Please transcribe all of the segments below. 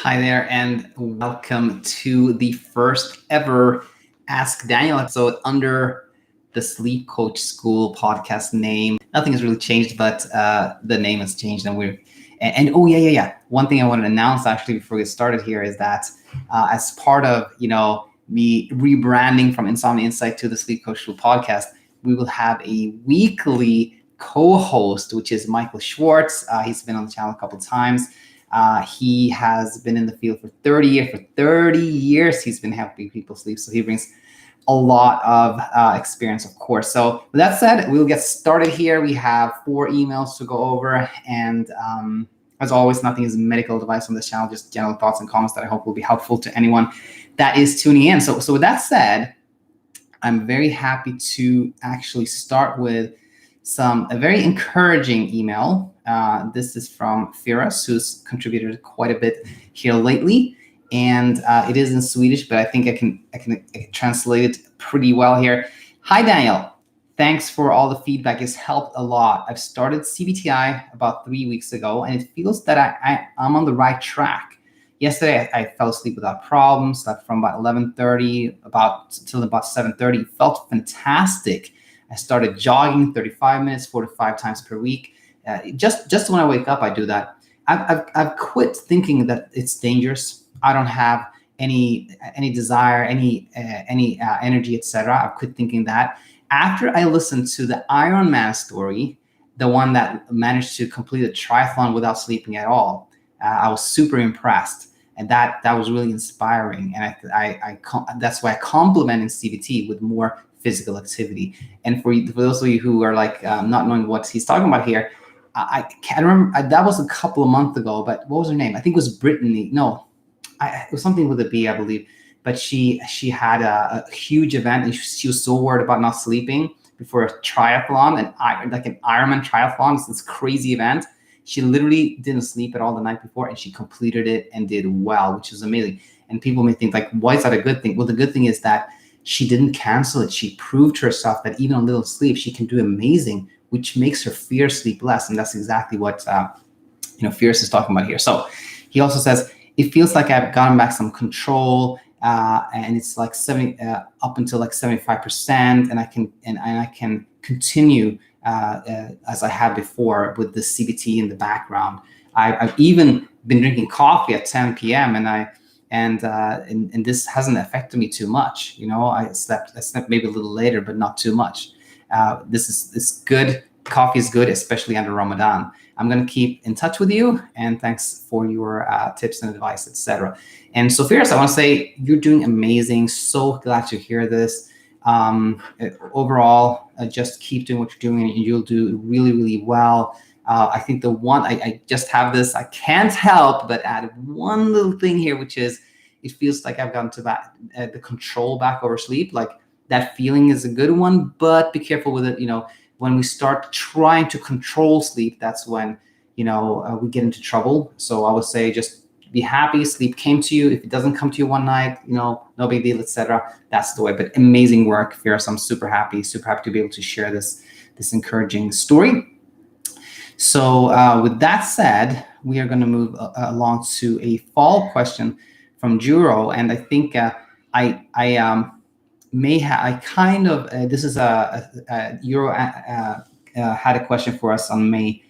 Hi there, and welcome to the first ever Ask Daniel episode under the Sleep Coach School podcast name. Nothing has really changed, but the name has changed, and yeah. One thing I want to announce actually before we get started here is that as part of me rebranding from Insomnia Insight to the Sleep Coach School podcast, we will have a weekly co-host, which is Michael Schwartz. He's been on the channel a couple of times. He has been in the field for 30 years. For 30 years, he's been helping people sleep. So he brings a lot of experience, of course. So with that said, we'll get started here. We have 4 emails to go over. And as always, nothing is medical advice on this channel, just general thoughts and comments that I hope will be helpful to anyone that is tuning in. So with that said, I'm very happy to actually start with a very encouraging email. This is from Firas, who's contributed quite a bit here lately, and it is in Swedish, but I think I can translate it pretty well here. Hi Daniel, thanks for all the feedback. It's helped a lot. I've started CBTI about 3 weeks ago, and it feels that I'm on the right track. Yesterday, I fell asleep without problems, slept from about 11:30 till about 7:30. Felt fantastic. I started jogging 35 minutes, 4 to 5 times per week. Just when I wake up, I do that. I've quit thinking that it's dangerous. I don't have any desire, any energy, etc. I've quit thinking that. After I listened to the Ironman story, the one that managed to complete a triathlon without sleeping at all, I was super impressed. And that was really inspiring. And that's why I complement in CBT with more physical activity. And for those of you who are not knowing what he's talking about here, I can't remember. That was a couple of months ago, but what was her name? I think it was Brittany. No, it was something with a B, I believe. But she had a huge event, and she was so worried about not sleeping before a triathlon, like an Ironman triathlon. It's this crazy event. She literally didn't sleep at all the night before, and she completed it and did well, which is amazing. And people may think, why is that a good thing? Well, the good thing is that she didn't cancel it. She proved to herself that even on little sleep, she can do amazing, which makes her fear sleep less. And that's exactly what Firas is talking about here. So he also says, it feels like I've gotten back some control, and it's like 70 up until like 75%, and I can continue as I had before with the CBT in the background. I've even been drinking coffee at 10 p.m. and this hasn't affected me too much. I slept maybe a little later, but not too much. This is good. Coffee is good, especially under Ramadan. I'm going to keep in touch with you, and thanks for your tips and advice, etc. And so, Firas, I want to say you're doing amazing. So glad to hear this. Overall, just keep doing what you're doing, and you'll do really, really well. I think the one I just have this. I can't help but add one little thing here, which is it feels like I've gotten to the control back over sleep. Like that feeling is a good one, but be careful with it. When we start trying to control sleep, that's when we get into trouble. So I would say just be happy. Sleep came to you. If it doesn't come to you one night, no big deal, etc. That's the way. But amazing work, Firas. I'm super happy to be able to share this encouraging story. So with that said, we are going to move along to a follow question from Juro, and I think this is Juro had a question for us on May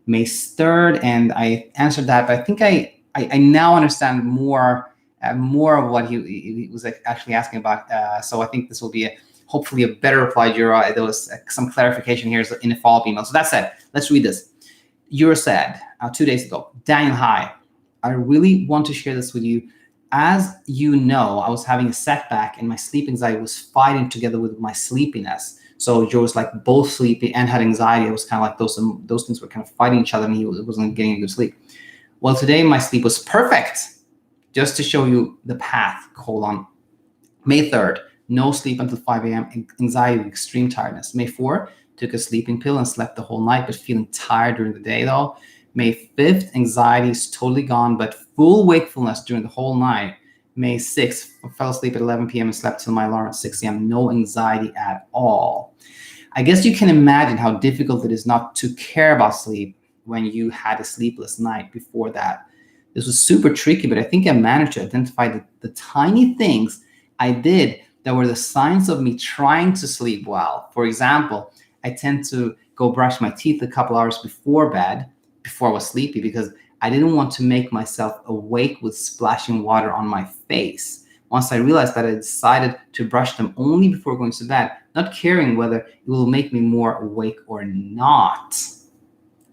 3rd, and I answered that. But I think I now understand more of what he was actually asking about. So I think this will be hopefully a better reply, Juro. There was some clarification here in a follow-up email. So that said, let's read this. Juro said 2 days ago, Daniel, hi. I really want to share this with you. As you know, I was having a setback, and my sleep anxiety was fighting together with my sleepiness. So Joe was like both sleepy and had anxiety. It was kind of like those things were kind of fighting each other, and he wasn't getting a good sleep. Well, today my sleep was perfect. Just to show you the path, May 3rd, no sleep until 5 a.m., anxiety with extreme tiredness. May 4th, took a sleeping pill and slept the whole night, but feeling tired during the day though. May 5th, anxiety is totally gone, but full wakefulness during the whole night. May 6th, fell asleep at 11 p.m. and slept till my alarm at 6 a.m. No anxiety at all. I guess you can imagine how difficult it is not to care about sleep when you had a sleepless night before that. This was super tricky, but I think I managed to identify the tiny things I did that were the signs of me trying to sleep well. For example, I tend to go brush my teeth a couple hours before bed, before I was sleepy, because I didn't want to make myself awake with splashing water on my face. Once I realized that, I decided to brush them only before going to bed, not caring whether it will make me more awake or not.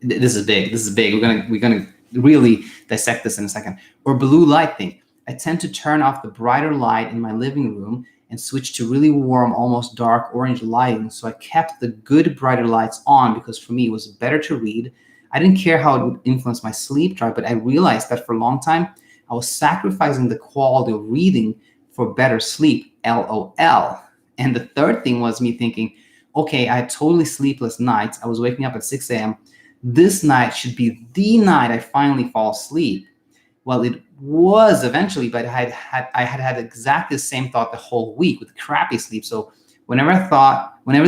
This is big. This is big. We're gonna really dissect this in a second. Or blue light thing. I tend to turn off the brighter light in my living room and switch to really warm, almost dark orange lighting. So I kept the good brighter lights on because for me it was better to read. I didn't care how it would influence my sleep drive, but I realized that for a long time I was sacrificing the quality of reading for better sleep. LOL. And the third thing was me thinking, okay, I had totally sleepless nights. I was waking up at 6 a.m. This night should be the night I finally fall asleep. Well, it was eventually, but I had exactly the same thought the whole week with crappy sleep. So whenever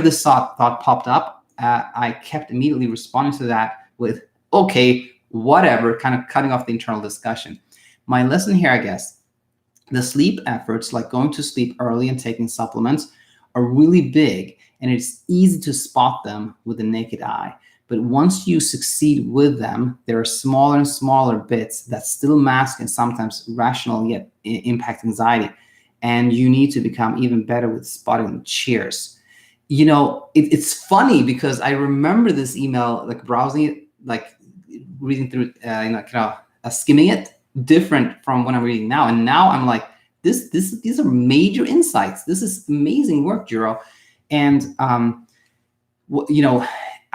this thought popped up, I kept immediately responding to that with, okay, whatever, kind of cutting off the internal discussion. My lesson here, I guess, the sleep efforts, like going to sleep early and taking supplements, are really big, and it's easy to spot them with the naked eye. But once you succeed with them, there are smaller and smaller bits that still mask and sometimes rational yet impact anxiety. And you need to become even better with spotting them. Cheers. You know, it's funny because I remember this email, like browsing it, like reading through it, skimming it, different from what I'm reading now. And now I'm like, these are major insights. This is amazing work, Juro. And,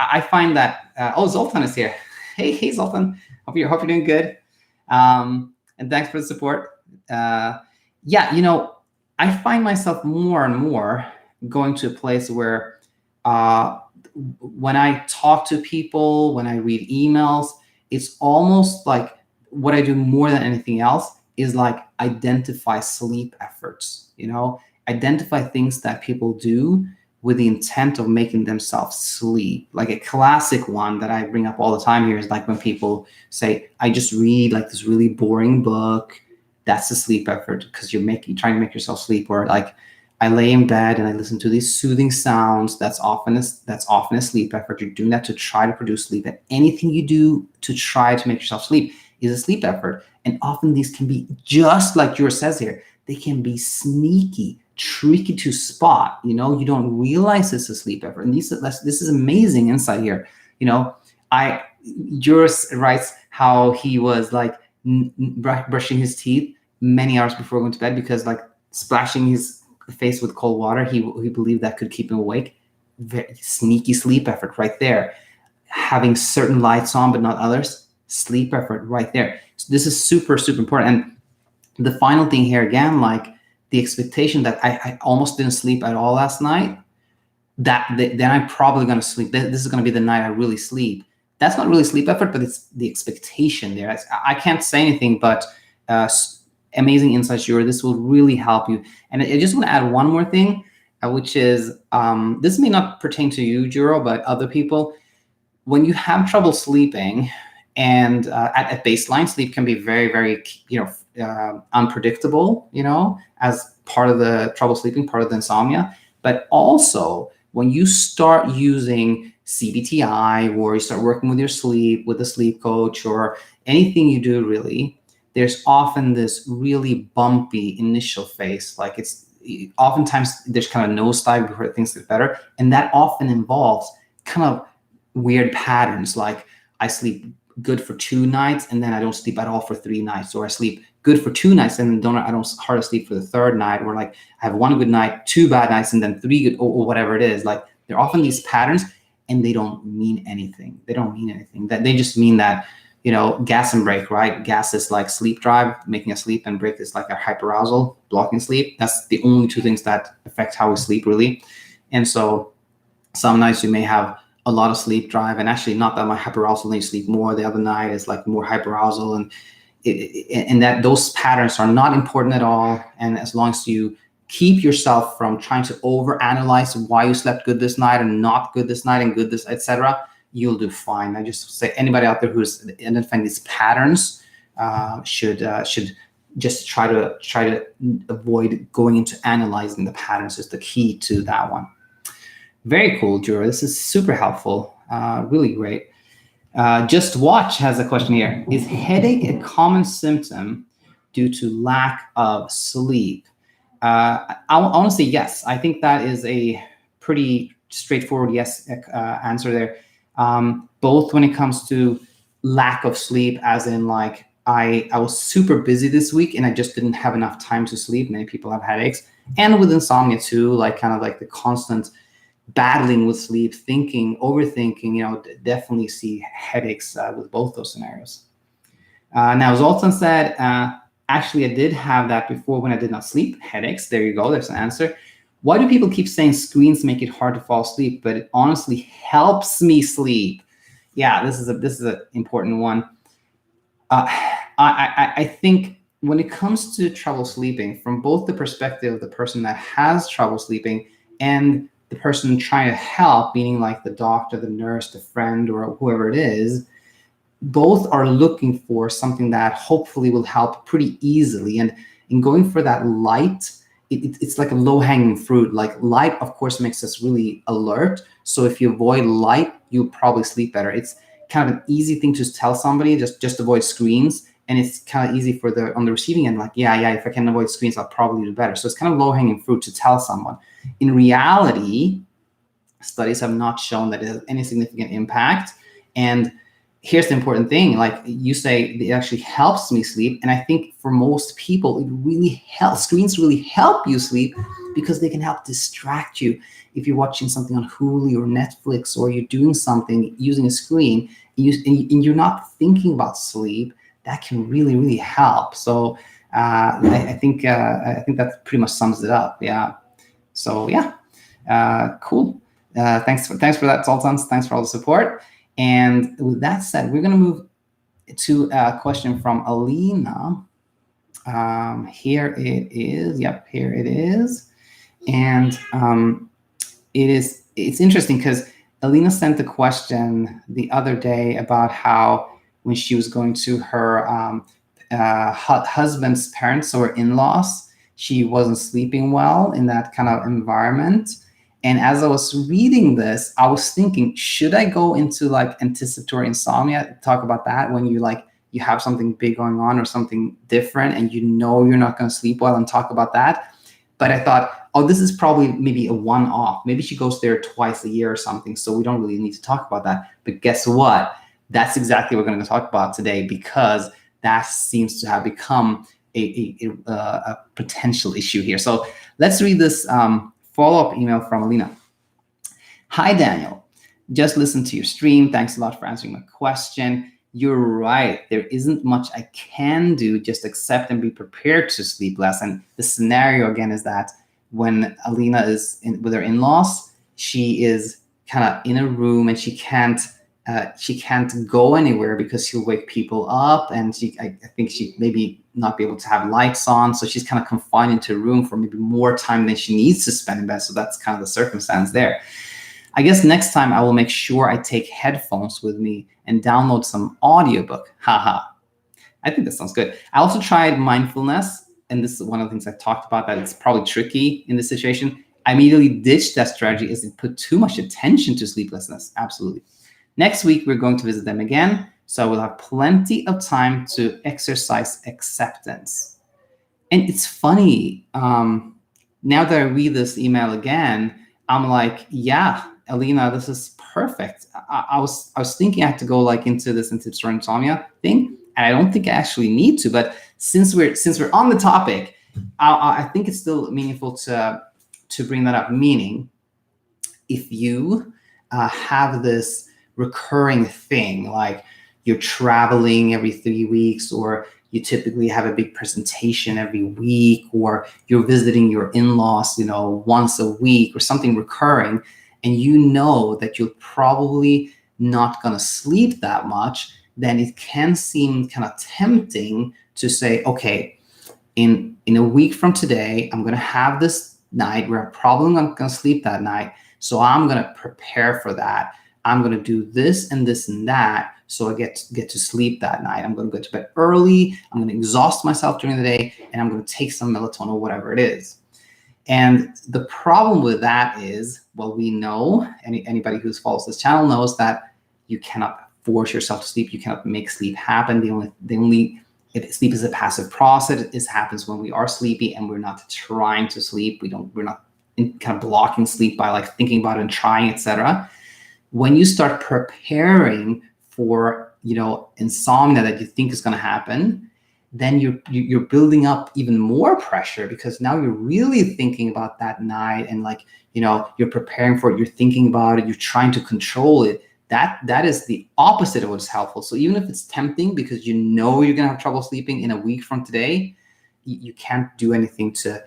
I find that, Zoltan is here. Hey, Zoltan. Hope you're doing good. And thanks for the support. I find myself more and more going to a place where when I talk to people, when I read emails, it's almost like what I do more than anything else is like identify sleep efforts, identify things that people do with the intent of making themselves sleep. Like a classic one that I bring up all the time here is like when people say, I just read like this really boring book. That's a sleep effort because you're trying to make yourself sleep. Or like I lay in bed and I listen to these soothing sounds. That's often a sleep effort. You're doing that to try to produce sleep. And anything you do to try to make yourself sleep is a sleep effort. And often these can be, just like Juro says here, they can be sneaky, tricky to spot. You don't realize it's a sleep effort. And this is amazing insight here. Juro writes how he was like brushing his teeth many hours before going to bed because like splashing his face with cold water, he believed that could keep him awake. Very sneaky sleep effort right there. Having certain lights on but not others, sleep effort right there. So this is super, super important. And the final thing here again, like the expectation that I almost didn't sleep at all last night, then I'm probably going to sleep. This is going to be the night I really sleep. That's not really sleep effort, but it's the expectation there. I can't say anything, but amazing insights, Juro. This will really help you. And I just want to add one more thing, which is this may not pertain to you, Juro, but other people. When you have trouble sleeping, and at baseline, sleep can be very, very, unpredictable, as part of the trouble sleeping, part of the insomnia. But also, when you start using CBTI or you start working with your sleep, with a sleep coach or anything you do really, there's often this really bumpy initial phase. Like oftentimes there's kind of nosedive before things get better. And that often involves kind of weird patterns. Like I sleep good for 2 nights and then I don't sleep at all for 3 nights, or I sleep good for 2 nights and then I don't hardly sleep for the 3rd night, or like I have 1 good night, 2 bad nights, and then 3 good, or whatever it is. Like there are often these patterns and they don't mean anything. That they just mean that, gas and brake, right? Gas is like sleep drive, making us sleep, and brake is like our hyperarousal, blocking sleep. That's the only 2 things that affect how we sleep really. And so some nights you may have a lot of sleep drive, and actually not that much hyperarousal, then you sleep more. The other night is like more hyperarousal, and that those patterns are not important at all. And as long as you keep yourself from trying to overanalyze why you slept good this night and not good this night and good this, etc., you'll do fine. I just say anybody out there who's identifying these patterns, should just try to avoid going into analyzing the patterns is the key to that one. Very cool, Juro. This is super helpful. Really great. Just Watch has a question here. Is headache a common symptom due to lack of sleep? I want to say yes. I think that is a pretty straightforward yes answer there. Both when it comes to lack of sleep, as in like I was super busy this week and I just didn't have enough time to sleep. Many people have headaches, and with insomnia too, like kind of like the constant battling with sleep, thinking, overthinking, definitely see headaches with both those scenarios. Now, Zoltan said, actually, I did have that before when I did not sleep, headaches. There you go. There's an answer. Why do people keep saying screens make it hard to fall asleep, but it honestly helps me sleep? Yeah, this is an important one. I think when it comes to trouble sleeping, from both the perspective of the person that has trouble sleeping and the person trying to help, meaning like the doctor, the nurse, the friend, or whoever it is, both are looking for something that hopefully will help pretty easily. And in going for that light, it's like a low-hanging fruit. Like light, of course, makes us really alert. So if you avoid light, you'll probably sleep better. It's kind of an easy thing to tell somebody, just avoid screens. And it's kind of easy for on the receiving end, like, yeah, if I can avoid screens, I'll probably do better. So it's kind of low-hanging fruit to tell someone. In reality, studies have not shown that it has any significant impact. And here's the important thing, like you say, it actually helps me sleep. And I think for most people, it really helps. Screens really help you sleep because they can help distract you. If you're watching something on Hulu or Netflix, or you're doing something using a screen, and you're not thinking about sleep, that can really, really help. So I think that pretty much sums it up. Yeah. So yeah, cool. Thanks for that, Zoltan. Thanks for all the support. And with that said, we're going to move to a question from Alina. Here it is. Yep, here it is. And it's interesting because Alina sent the question the other day about how when she was going to her husband's parents or in-laws, she wasn't sleeping well in that kind of environment. And as I was reading this, I was thinking, should I go into like anticipatory insomnia, talk about that when you have something big going on or something different and you're not going to sleep well, and talk about that? But I thought, this is probably maybe a one-off. Maybe she goes there twice a year or something, so we don't really need to talk about that. But guess what? That's exactly what we're going to talk about today, because that seems to have become a potential issue here. So let's read this follow-up email from Alina. Hi, Daniel. Just listened to your stream. Thanks a lot for answering my question. You're right. There isn't much I can do, just accept and be prepared to sleep less. And the scenario, again, is that when Alina is with her in-laws, she is kind of in a room and she can't go anywhere because she'll wake people up, and I think she maybe not be able to have lights on, so she's kind of confined into a room for maybe more time than she needs to spend in bed. So that's kind of the circumstance there. I guess next time I will make sure I take headphones with me and download some audiobook. Haha. I think that sounds good. I also tried mindfulness, and this is one of the things I talked about that it's probably tricky in this situation. I immediately ditched that strategy as it put too much attention to sleeplessness. Absolutely. Next week, we're going to visit them again, so I will have plenty of time to exercise acceptance. And it's funny, now that I read this email again, I'm like, yeah, Alina, this is perfect. I was thinking I had to go like into this anticipatory insomnia thing, and I don't think I actually need to. But since we're on the topic, I think it's still meaningful to bring that up. Meaning, if you have this recurring thing, like you're traveling every 3 weeks, or you typically have a big presentation every week, or you're visiting your in-laws, once a week, or something recurring, and you know that you're probably not going to sleep that much, then it can seem kind of tempting to say, okay, in a week from today, I'm going to have this night where I'm probably not going to sleep that night. So I'm going to prepare for that. I'm going to do this and this and that so I get to sleep that night. I'm going to go to bed early. I'm going to exhaust myself during the day, and I'm going to take some melatonin or whatever it is. And the problem with that is, well, we know, anybody who follows this channel knows that you cannot force yourself to sleep. You cannot make sleep happen. Sleep is a passive process. It happens when we are sleepy and we're not trying to sleep. We're not kind of blocking sleep by like thinking about it and trying, etc. When you start preparing for, insomnia that you think is going to happen, then you're building up even more pressure, because now you're really thinking about that night, and you're preparing for it, you're thinking about it, you're trying to control it. That is the opposite of what's helpful. So even if it's tempting, because you're gonna have trouble sleeping in a week from today, you can't do anything to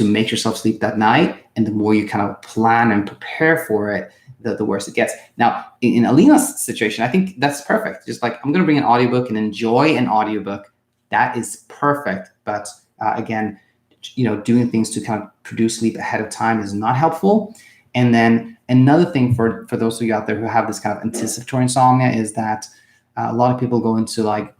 make yourself sleep that night. And the more you kind of plan and prepare for it, the worse it gets. Now, in Alina's situation, I think that's perfect. Just like, I'm going to bring an audiobook and enjoy an audiobook. That is perfect. But again, doing things to kind of produce sleep ahead of time is not helpful. And then another thing for those of you out there who have this kind of anticipatory insomnia is that a lot of people go into like,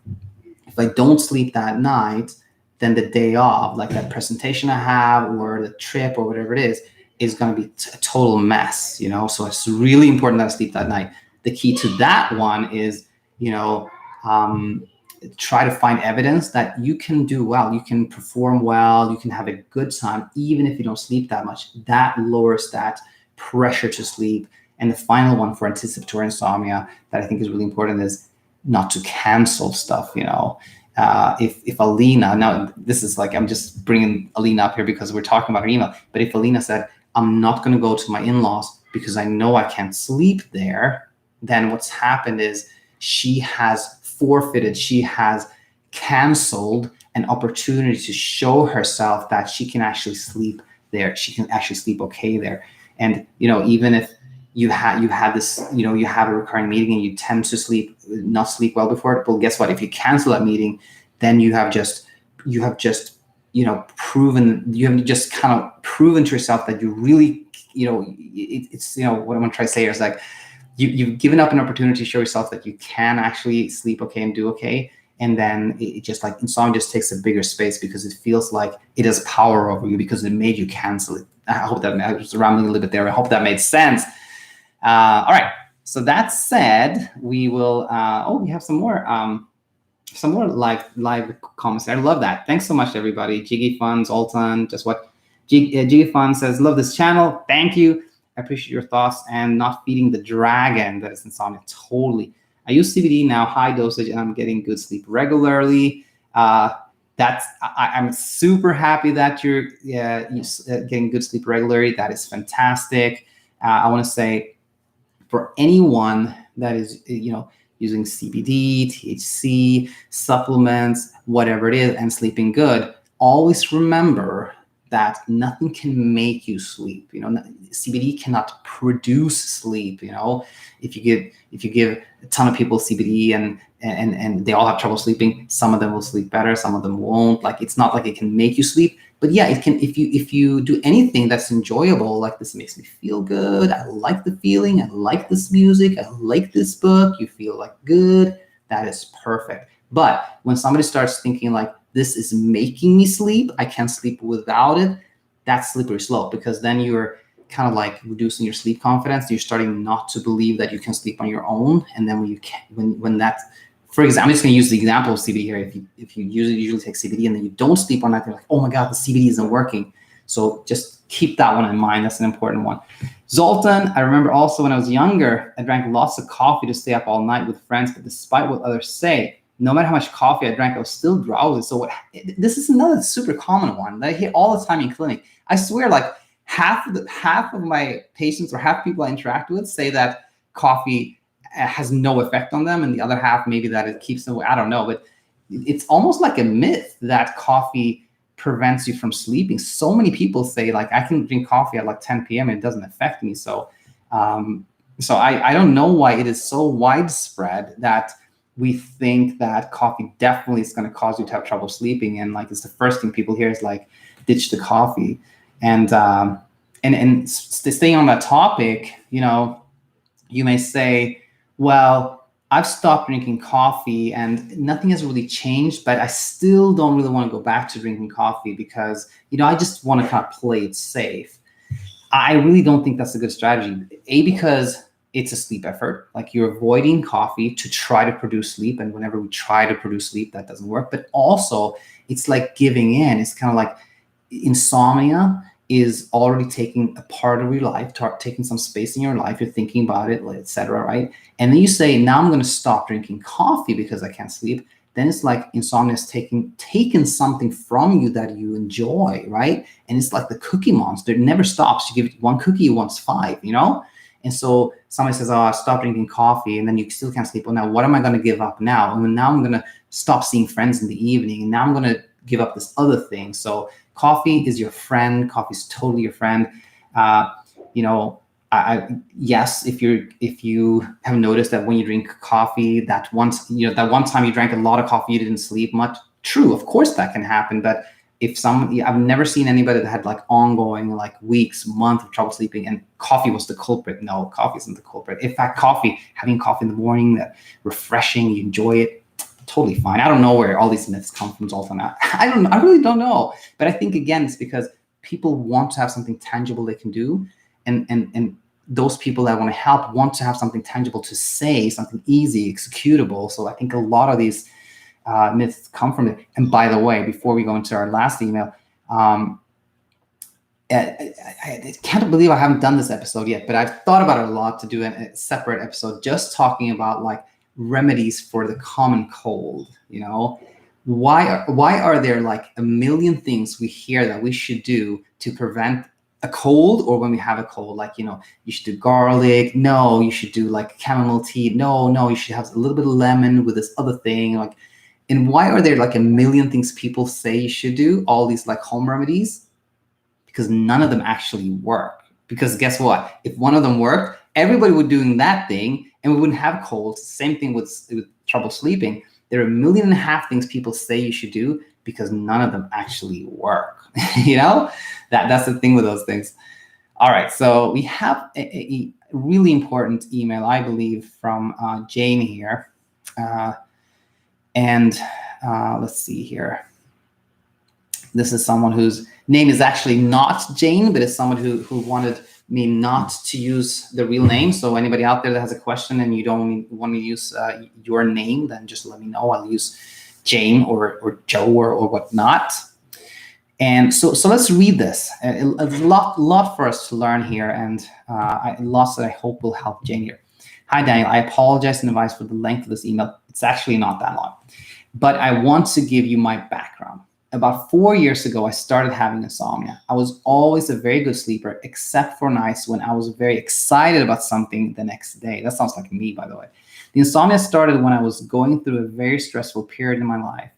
if I don't sleep that night, then the day off, like that presentation I have or the trip or whatever it is going to be a total mess, So it's really important that I sleep that night. The key to that one is, try to find evidence that you can do well, you can perform well, you can have a good time, even if you don't sleep that much. That lowers that pressure to sleep. And the final one for anticipatory insomnia that I think is really important is not to cancel stuff, If Alina, now this is like, I'm just bringing Alina up here because we're talking about her email, but if Alina said, I'm not going to go to my in-laws because I know I can't sleep there, then what's happened is she has forfeited, she has canceled an opportunity to show herself that she can actually sleep there. She can actually sleep okay there. And, even if you had this, you have a recurring meeting and you tend to not sleep well before it, well, guess what? If you cancel that meeting, then you have just proven to yourself that you really, it's what I'm trying to say here is like, you've given up an opportunity to show yourself that you can actually sleep okay and do okay. And then it just like insomnia just takes a bigger space because it feels like it has power over you because it made you cancel it. I hope that I was rambling a little bit there. I hope that made sense. All right. So that said, we will, we have some more live comments. I love that. Thanks so much, everybody. Jiggy Fun, Zoltan, just what Jiggy Fun says, love this channel. Thank you. I appreciate your thoughts and not feeding the dragon that is insomnia. Totally. I use CBD now, high dosage, and I'm getting good sleep regularly. I'm super happy that you're getting good sleep regularly. That is fantastic. I want to say for anyone that is, using CBD, THC, supplements, whatever it is, and sleeping good, always remember that nothing can make you sleep. CBD cannot produce sleep. If you give a ton of people CBD and they all have trouble sleeping, some of them will sleep better, some of them won't. Like, it's not like it can make you sleep, but yeah, it can. If you do anything that's enjoyable, like this makes me feel good, I like the feeling, I like this music, I like this book, you feel like good, that is perfect. But when somebody starts thinking like, this is making me sleep, I can't sleep without it, that's slippery slope, because then you're kind of like reducing your sleep confidence. You're starting not to believe that you can sleep on your own. And then when that, for example, I'm just going to use the example of CBD here. If you usually take CBD and then you don't sleep on that, you're like, oh my God, the CBD isn't working. So just keep that one in mind. That's an important one. Zoltan, I remember also when I was younger, I drank lots of coffee to stay up all night with friends, but despite what others say, no matter how much coffee I drank, I was still drowsy. So this is another super common one that I hear all the time in clinic. I swear, like half of my patients or half people I interact with say that coffee has no effect on them, and the other half maybe that it keeps them away. I don't know, but it's almost like a myth that coffee prevents you from sleeping. So many people say like, I can drink coffee at like 10 p.m. and it doesn't affect me. So I don't know why it is so widespread that we think that coffee definitely is going to cause you to have trouble sleeping. And like, it's the first thing people hear is like, ditch the coffee. And staying on that topic, You may say, well, I've stopped drinking coffee and nothing has really changed, but I still don't really want to go back to drinking coffee because, I just want to kind of play it safe. I really don't think that's a good strategy. Because it's a sleep effort. Like, you're avoiding coffee to try to produce sleep. And whenever we try to produce sleep, that doesn't work. But also, it's like giving in. It's kind of like insomnia is already taking a part of your life, taking some space in your life. You're thinking about it, etc. Right? And then you say, now I'm going to stop drinking coffee because I can't sleep. Then it's like insomnia is taken something from you that you enjoy, right? And it's like the Cookie Monster. It never stops. You give it one cookie, it wants 5, And so somebody says, oh, stop drinking coffee, and then you still can't sleep. Well, now what am I going to give up now? And now I'm going to stop seeing friends in the evening, and now I'm going to give up this other thing. So coffee is your friend. Coffee is totally your friend. Yes, if you have noticed that when you drink coffee, that one time you drank a lot of coffee, you didn't sleep much. True, of course that can happen. But I've never seen anybody that had like ongoing, like weeks, months of trouble sleeping, and coffee was the culprit. No, coffee isn't the culprit. In fact, having coffee in the morning, that refreshing, you enjoy it, totally fine. I don't know where all these myths come from, Zoltan. I really don't know. But I think, again, it's because people want to have something tangible they can do. And those people that want to help want to have something tangible to say, something easy, executable. So I think a lot of these myths come from it. And by the way, before we go into our last email, I can't believe I haven't done this episode yet, but I've thought about it a lot to do a separate episode just talking about like remedies for the common cold. Why are there like a million things we hear that we should do to prevent a cold, or when we have a cold, like, you should do garlic. No, you should do like chamomile tea. No, you should have a little bit of lemon with this other thing. Like, and why are there like a million things people say you should do, all these like home remedies? Because none of them actually work. Because guess what? If one of them worked, everybody would be doing that thing and we wouldn't have colds. Same thing with trouble sleeping. There are 1.5 million things people say you should do because none of them actually work. That's the thing with those things. All right, so we have a really important email, I believe, from Jane here. Let's see here. This is someone whose name is actually not Jane, but it's someone who wanted me not to use the real name. So anybody out there that has a question and you don't want me to use your name, then just let me know. I'll use Jane or Joe or whatnot. And so let's read this. A lot for us to learn here, and lots that I hope will help Jane here. Hi, Daniel. I apologize in advance for the length of this email. It's actually not that long, but I want to give you my background. About 4 years ago, I started having insomnia. I was always a very good sleeper, except for nights when I was very excited about something the next day. That sounds like me, by the way. The insomnia started when I was going through a very stressful period in my life,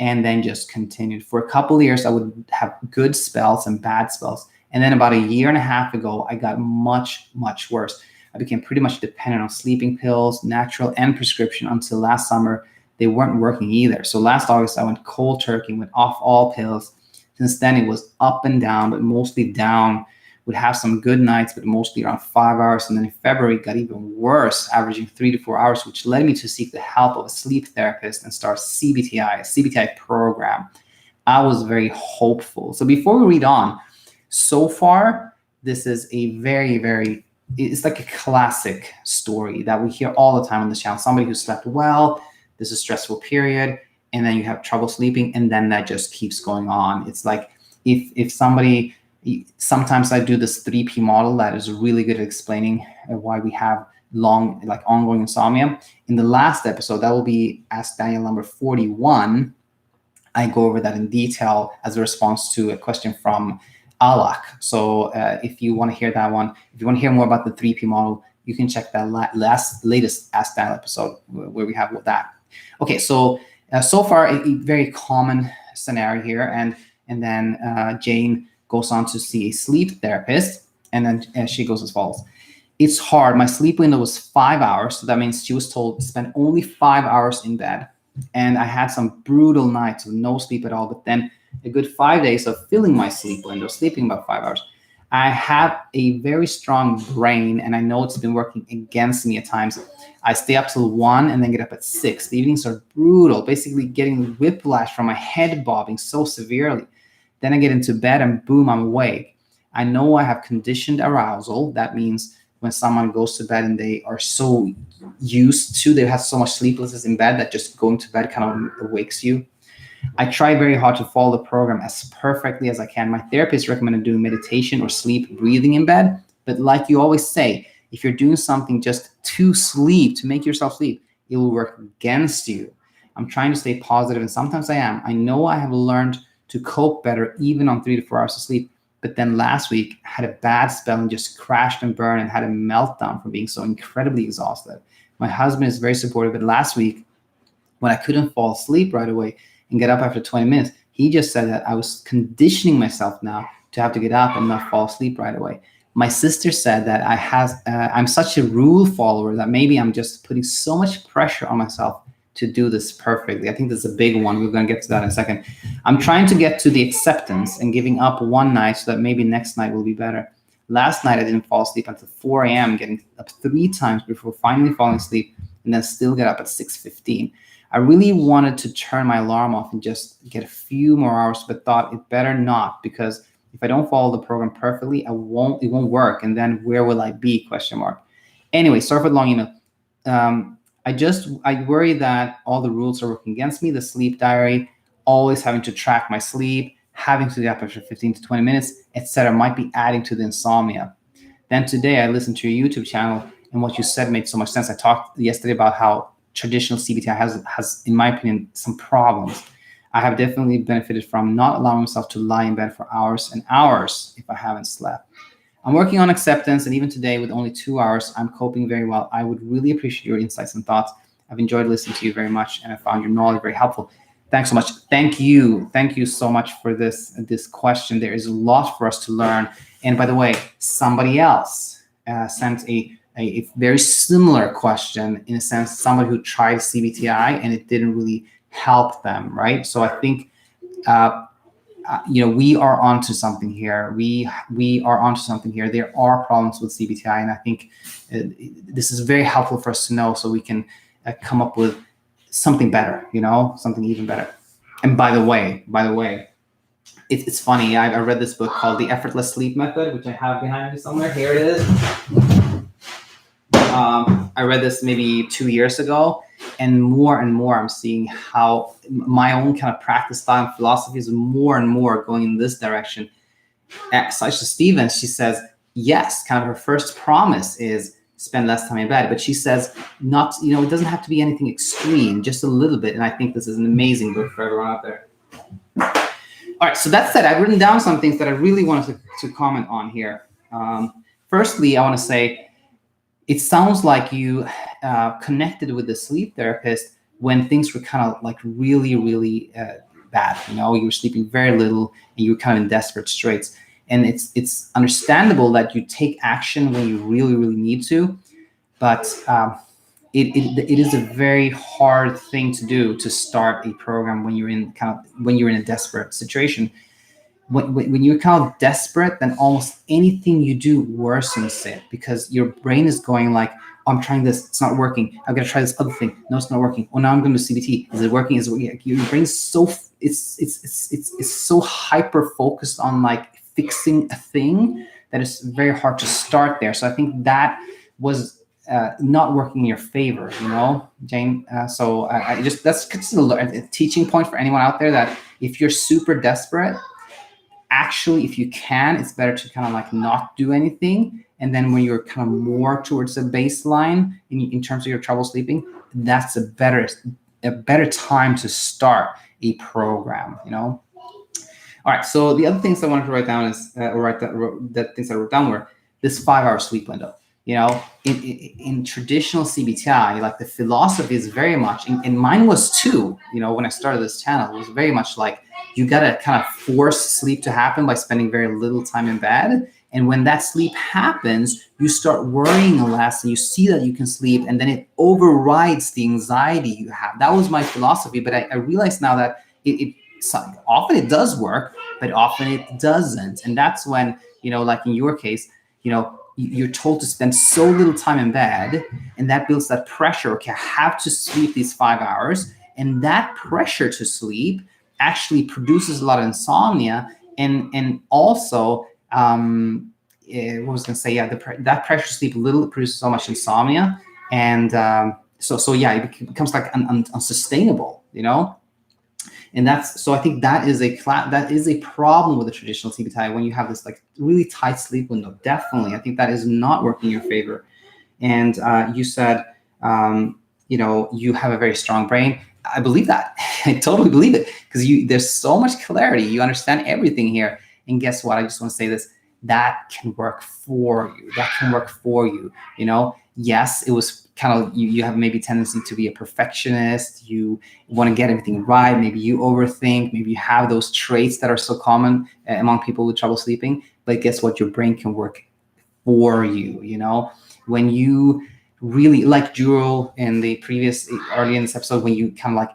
and then just continued. For a couple of years, I would have good spells and bad spells. And then about 1.5 years ago, I got much, much worse. I became pretty much dependent on sleeping pills, natural and prescription, until last summer. They weren't working either. So last August, I went cold turkey, went off all pills. Since then, it was up and down, but mostly down. Would have some good nights, but mostly around 5 hours. And then in February, it got even worse, averaging 3 to 4 hours, which led me to seek the help of a sleep therapist and start a CBTI program. I was very hopeful. So before we read on, so far, this is a very, very, it's like a classic story that we hear all the time on the channel. Somebody who slept well, this is a stressful period, and then you have trouble sleeping, and then that just keeps going on. It's like if somebody, sometimes I do this 3P model that is really good at explaining why we have long, like ongoing insomnia. In the last episode, that will be Ask Daniel number 41. I go over that in detail as a response to a question from Alak. So if you want to hear that one, if you want to hear more about the 3P model, you can check that latest Ask Daniel episode where we have that. Okay, so far a very common scenario here, and then Jane goes on to see a sleep therapist, and then she goes as follows. It's hard. My sleep window was 5 hours, so that means she was told to spend only 5 hours in bed, and I had some brutal nights with no sleep at all. But then a good 5 days of filling my sleep window, sleeping about 5 hours. I have a very strong brain, and I know it's been working against me at times. I stay up till 1 and then get up at 6. The evenings are brutal, basically getting whiplash from my head bobbing so severely. Then I get into bed and boom, I'm awake. I know I have conditioned arousal. That means when someone goes to bed and they are so used to, they have so much sleeplessness in bed that just going to bed kind of awakes you. I try very hard to follow the program as perfectly as I can. My therapist recommended doing meditation or sleep breathing in bed. But like you always say, if you're doing something just to sleep, to make yourself sleep, it will work against you. I'm trying to stay positive, and sometimes I am. I know I have learned to cope better even on 3 to 4 hours of sleep. But then last week, I had a bad spell and just crashed and burned and had a meltdown from being so incredibly exhausted. My husband is very supportive, but last week, when I couldn't fall asleep right away and get up after 20 minutes, he just said that I was conditioning myself now to have to get up and not fall asleep right away. My sister said that I'm such a rule follower that maybe I'm just putting so much pressure on myself to do this perfectly. I think that's a big one. We're going to get to that in a second. I'm trying to get to the acceptance and giving up one night so that maybe next night will be better. Last night, I didn't fall asleep until 4 a.m., getting up 3 times before finally falling asleep, and then still get up at 6:15. I really wanted to turn my alarm off and just get a few more hours, but thought it better not, because if I don't follow the program perfectly, it won't work. And then where will I be? ? Anyway, sorry for the long email. I worry that all the rules are working against me. The sleep diary, always having to track my sleep, having to get up after 15 to 20 minutes, etc., might be adding to the insomnia. Then today I listened to your YouTube channel, and what you said made so much sense. I talked yesterday about how traditional CBTI has, in my opinion, some problems. I have definitely benefited from not allowing myself to lie in bed for hours and hours if I haven't slept. I'm working on acceptance, and even today, with only 2 hours, I'm coping very well. I would really appreciate your insights and thoughts. I've enjoyed listening to you very much, and I found your knowledge very helpful. Thanks so much. Thank you so much for this question. There is a lot for us to learn. And by the way, somebody else sent a very similar question, in a sense, somebody who tried CBTI and it didn't really help them, right? So I think we are onto something here. We are onto something here. There are problems with CBTI, and I think this is very helpful for us to know, so we can come up with something better, something even better. And by the way, it's funny. I read this book called The Effortless Sleep Method, which I have behind me somewhere. Here it is. I read this maybe 2 years ago, and more I'm seeing how my own kind of practice style and philosophy is more and more going in this direction. Sasha Stevens, she says, yes, kind of her first promise is spend less time in bed, but she says not, it doesn't have to be anything extreme, just a little bit. And I think this is an amazing book for everyone out there. All right, so that said, I've written down some things that I really wanted to comment on here. Firstly, I want to say, it sounds like you connected with the sleep therapist when things were kind of like really, really bad. You were sleeping very little and you were kind of in desperate straits. And it's understandable that you take action when you really, really need to, but it is a very hard thing to do, to start a program when you're in a desperate situation. When you're kind of desperate, then almost anything you do worsens it, because your brain is going like, oh, I'm trying this, it's not working. I'm gonna try this other thing. No, it's not working. Oh, now I'm going to CBT. Is it working? Is it working? Your brain's so it's so hyper focused on like fixing a thing that it's very hard to start there. So I think that was not working in your favor, Jane. So I just, that's just a teaching point for anyone out there, that if you're super desperate, actually, if you can, it's better to kind of like not do anything. And then when you're kind of more towards the baseline in terms of your trouble sleeping, that's a better time to start a program, All right. So the other things I wanted to write down is, that things I wrote down were this 5-hour sleep window. In traditional CBTI, like the philosophy is very much, and mine was too, when I started this channel, it was very much like, you got to kind of force sleep to happen by spending very little time in bed. And when that sleep happens, you start worrying less and you see that you can sleep, and then it overrides the anxiety you have. That was my philosophy, but I realize now that often it does work, but often it doesn't. And that's when, like in your case, you're told to spend so little time in bed, and that builds that pressure. Okay, I have to sleep these 5 hours, and that pressure to sleep actually produces a lot of insomnia, and also what was I going to say? Yeah, that pressure to sleep little produces so much insomnia, and so yeah, it becomes like unsustainable, And so I think that is a problem with the traditional sleep diet when you have this like really tight sleep window. Definitely, I think that is not working in your favor. And you said, you have a very strong brain. I believe that. I totally believe it, because there's so much clarity. You understand everything here. And guess what? I just want to say this. That can work for you. That can work for you. Yes, it was kind of, you have maybe tendency to be a perfectionist. You want to get everything right. Maybe you overthink. Maybe you have those traits that are so common among people with trouble sleeping. But guess what? Your brain can work for you. When you really, like Juro in the early in this episode, when you kind of like,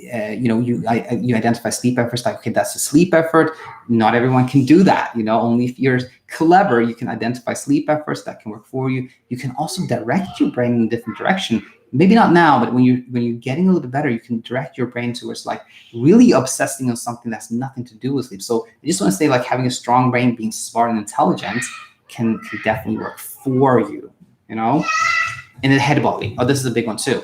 you identify sleep efforts, like, okay, that's a sleep effort. Not everyone can do that. Only if you're clever, you can identify sleep efforts that can work for you. You can also direct your brain in a different direction. Maybe not now, but when you're getting a little bit better, you can direct your brain towards like really obsessing on something that's nothing to do with sleep. So I just want to say, like, having a strong brain, being smart and intelligent can definitely work for you, And then head bobbing. Oh, this is a big one too.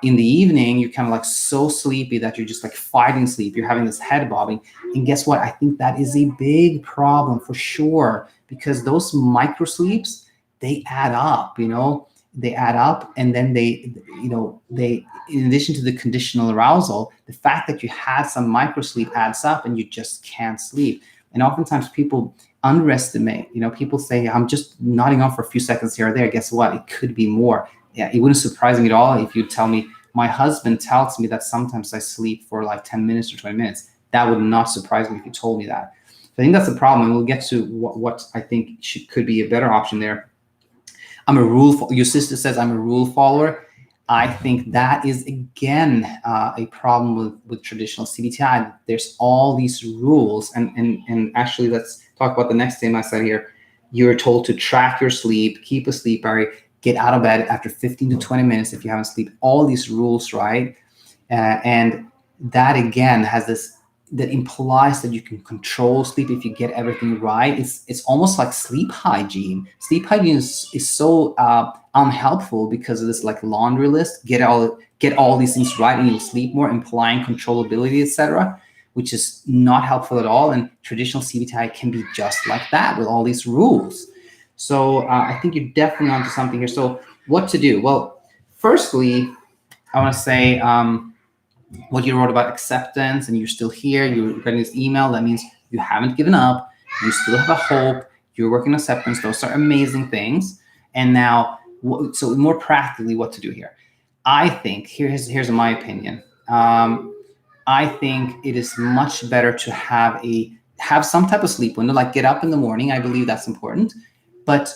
In the evening, you're kind of like so sleepy that you're just like fighting sleep. You're having this head bobbing. And guess what? I think that is a big problem for sure, because those micro sleeps, they add up, they add up. And then they, in addition to the conditional arousal, the fact that you had some micro sleep adds up and you just can't sleep. And oftentimes people underestimate, people say, I'm just nodding off for a few seconds here or there. Guess what? It could be more. Yeah, it wouldn't surprise me at all if you tell me, my husband tells me that sometimes I sleep for like 10 minutes or 20 minutes. That would not surprise me if you told me that. So I think that's the problem. And we'll get to what I think could be a better option there. Your sister says I'm a rule follower. I think that is, again, a problem with traditional CBTI. There's all these rules. And actually, let's talk about the next thing I said here. You're told to track your sleep, keep a sleep diary, get out of bed after 15 to 20 minutes if you haven't slept. All these rules, right? And that, again, has this, that implies that you can control sleep if you get everything right. It's almost like sleep hygiene. Sleep hygiene is so unhelpful because of this like laundry list. Get all these things right and you'll sleep more, implying controllability, etc., which is not helpful at all. And traditional CBTI can be just like that with all these rules. So I think you're definitely onto something here. So what to do? Well, firstly, I want to say what you wrote about acceptance, and you're still here. You're getting this email. That means you haven't given up. You still have a hope. You're working on acceptance. Those are amazing things. And now, so more practically, what to do here? I think here's my opinion. I think it is much better to have some type of sleep window, like get up in the morning. I believe that's important. But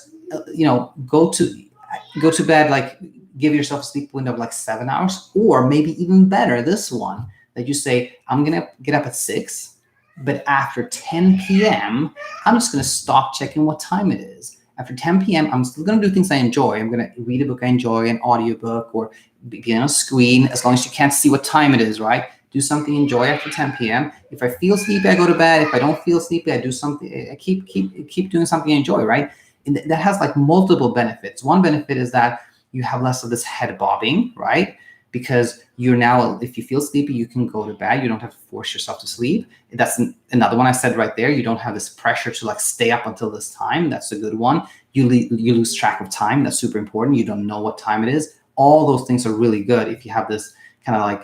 go to bed, like give yourself a sleep window of like 7 hours, or maybe even better, this one that you say, I'm gonna get up at 6, but after 10 p.m. I'm just gonna stop checking what time it is. After 10 p.m. I'm still gonna do things I enjoy. I'm gonna read a book I enjoy, an audiobook, or be on a screen, as long as you can't see what time it is, right? Do something you enjoy after 10 p.m. If I feel sleepy, I go to bed. If I don't feel sleepy, I do something. I keep doing something I enjoy, right? And that has like multiple benefits. One benefit is that you have less of this head bobbing, right? Because you're now, if you feel sleepy, you can go to bed. You don't have to force yourself to sleep. That's another one I said right there. You don't have this pressure to like stay up until this time. That's a good one. You lose track of time. That's super important. You don't know what time it is. All those things are really good if you have this kind of like,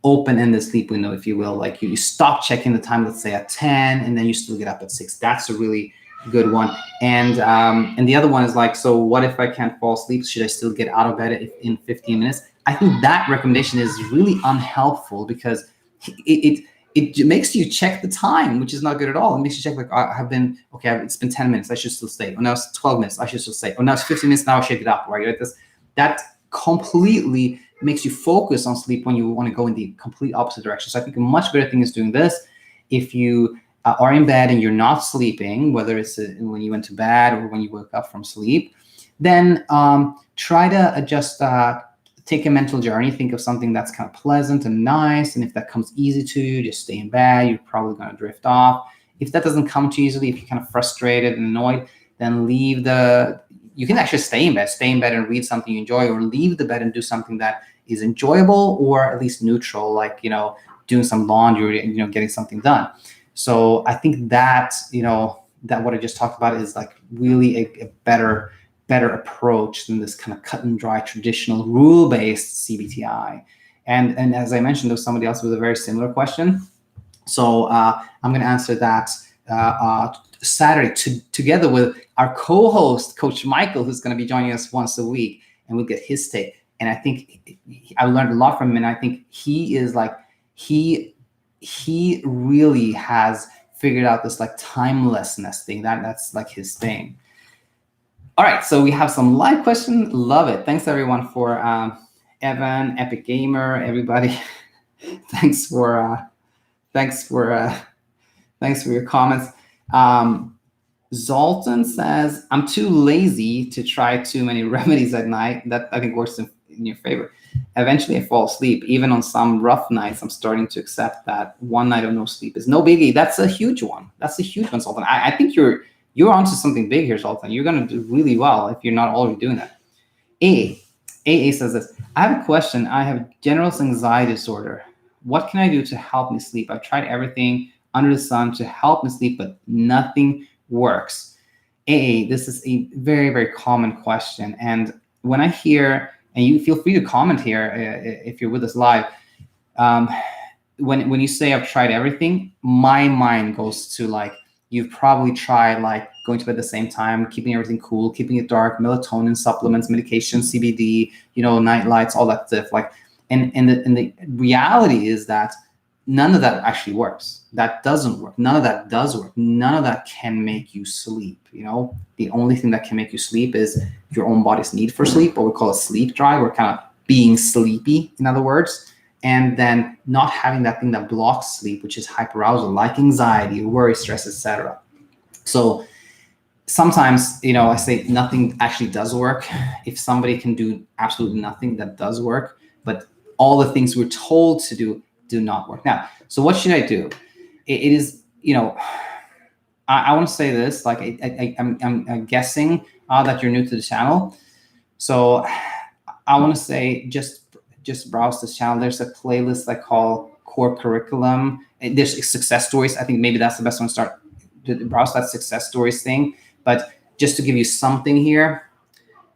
open-ended sleep window, if you will. Like you stop checking the time, let's say at 10, and then you still get up at 6. That's a really good one. And the other one is like, so what if I can't fall asleep? Should I still get out of bed in 15 minutes? I think that recommendation is really unhelpful, because it makes you check the time, which is not good at all. It makes you check like, it's been 10 minutes, I should still stay. Oh, now it's 12 minutes, I should still stay. Oh, now it's 15 minutes, now I should get up, right? That completely makes you focus on sleep when you want to go in the complete opposite direction. So I think a much better thing is doing this. If you are in bed and you're not sleeping, whether it's when you went to bed or when you woke up from sleep, then try to adjust take a mental journey. Think of something that's kind of pleasant and nice. And if that comes easy to you, just stay in bed. You're probably going to drift off. If that doesn't come too easily, if you're kind of frustrated and annoyed, then you can actually stay in bed and read something you enjoy, or leave the bed and do something that is enjoyable or at least neutral, like, doing some laundry, getting something done. So I think that, that what I just talked about is like really a better approach than this kind of cut and dry traditional rule-based CBTI. And as I mentioned, there was somebody else with a very similar question. So I'm going to answer that Saturday together with our co-host, Coach Michael, who's going to be joining us once a week, and we'll get his take. And I think I learned a lot from him, and I think he is like, he really has figured out this like timelessness thing. That's like his thing. All right, so we have some live questions. Love it. Thanks everyone for Evan, Epic Gamer, everybody. Thanks for your comments. Zoltan says, I'm too lazy to try too many remedies at night. That I think works in your favor. Eventually I fall asleep. Even on some rough nights, I'm starting to accept that one night of no sleep is no biggie. That's a huge one. Zoltan. I think you're onto something big here, Zoltan. You're going to do really well if you're not already doing that. AA says this. I have a question. I have general anxiety disorder. What can I do to help me sleep? I've tried everything under the sun to help me sleep, but nothing works. AA, this is a very, very common question. And when I hear, and you feel free to comment here if you're with us live, when you say I've tried everything, my mind goes to like, you've probably tried like going to bed at the same time, keeping everything cool, keeping it dark, melatonin supplements, medication, CBD, night lights, all that stuff. Like, and the reality is that none of that actually works. That doesn't work. None of that does work. None of that can make you sleep. The only thing that can make you sleep is your own body's need for sleep, what we call a sleep drive, or kind of being sleepy, in other words. And then not having that thing that blocks sleep, which is hyperarousal, like anxiety, worry, stress, etc. So sometimes, I say nothing actually does work. If somebody can do absolutely nothing, that does work. But all the things we're told to do not work. Now, so what should I do? It is, I want to say this, like I'm guessing that you're new to the channel. So I want to say just browse this channel. There's a playlist I call Core Curriculum. There's success stories. I think maybe that's the best one to start. Browse that success stories thing. But just to give you something here,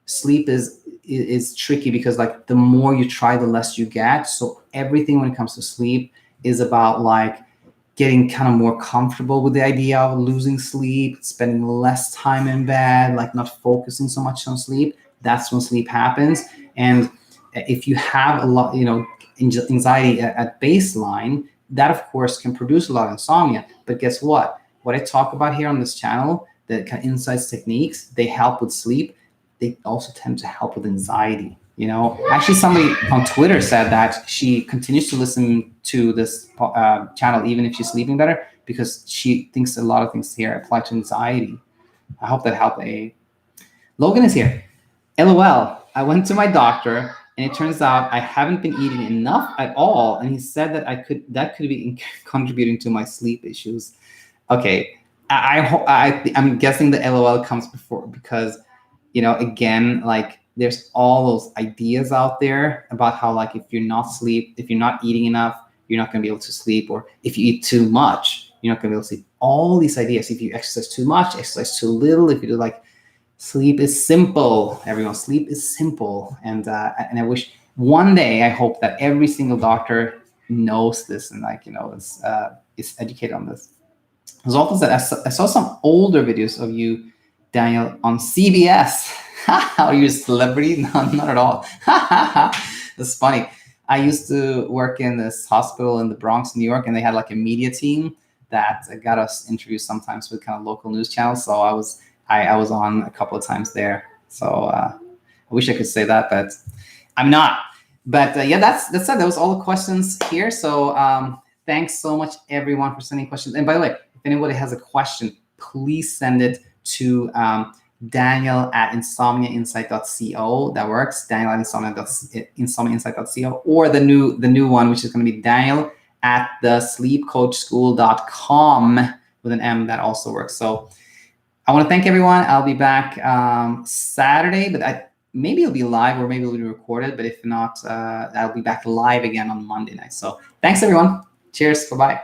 sleep is tricky because like the more you try, the less you get. So everything when it comes to sleep is about like getting kind of more comfortable with the idea of losing sleep, spending less time in bed, like not focusing so much on sleep. That's when sleep happens. And if you have a lot, anxiety at baseline, that of course can produce a lot of insomnia. But guess what? What I talk about here on this channel, the kind of insights techniques, they help with sleep. They also tend to help with anxiety. Actually somebody on Twitter said that she continues to listen to this channel even if she's sleeping better, because she thinks a lot of things here apply to anxiety. I hope that helped. Logan is here. LOL, I went to my doctor and it turns out I haven't been eating enough at all, and he said that could be contributing to my sleep issues. Okay, I'm guessing the LOL comes before because again, like there's all those ideas out there about how like if you're not eating enough, you're not going to be able to sleep, or if you eat too much, you're not going to be able to sleep. All these ideas. If you exercise too much, exercise too little, if you do like, sleep is simple, everyone. Sleep is simple. And I wish one day, I hope that every single doctor knows this and like, is educated on this. Zoltan said, I saw some older videos of you, Daniel, on CBS. Are you a celebrity? No, not at all. That's funny. I used to work in this hospital in the Bronx, New York, and they had like a media team that got us interviews sometimes with kind of local news channels. So I was on a couple of times there. So I wish I could say that, but I'm not. But yeah, that's it. That was all the questions here. So thanks so much, everyone, for sending questions. And by the way, If anybody has a question, please send it to Daniel@insomniainsight.co. That works. Daniel@insomniainsight.co, or the new one, which is going to be Daniel@thesleepcoachschool.com with an M. That also works. So I want to thank everyone. I'll be back Saturday, but maybe it'll be live or maybe it'll be recorded. But if not, I'll be back live again on Monday night. So thanks, everyone. Cheers. Bye-bye.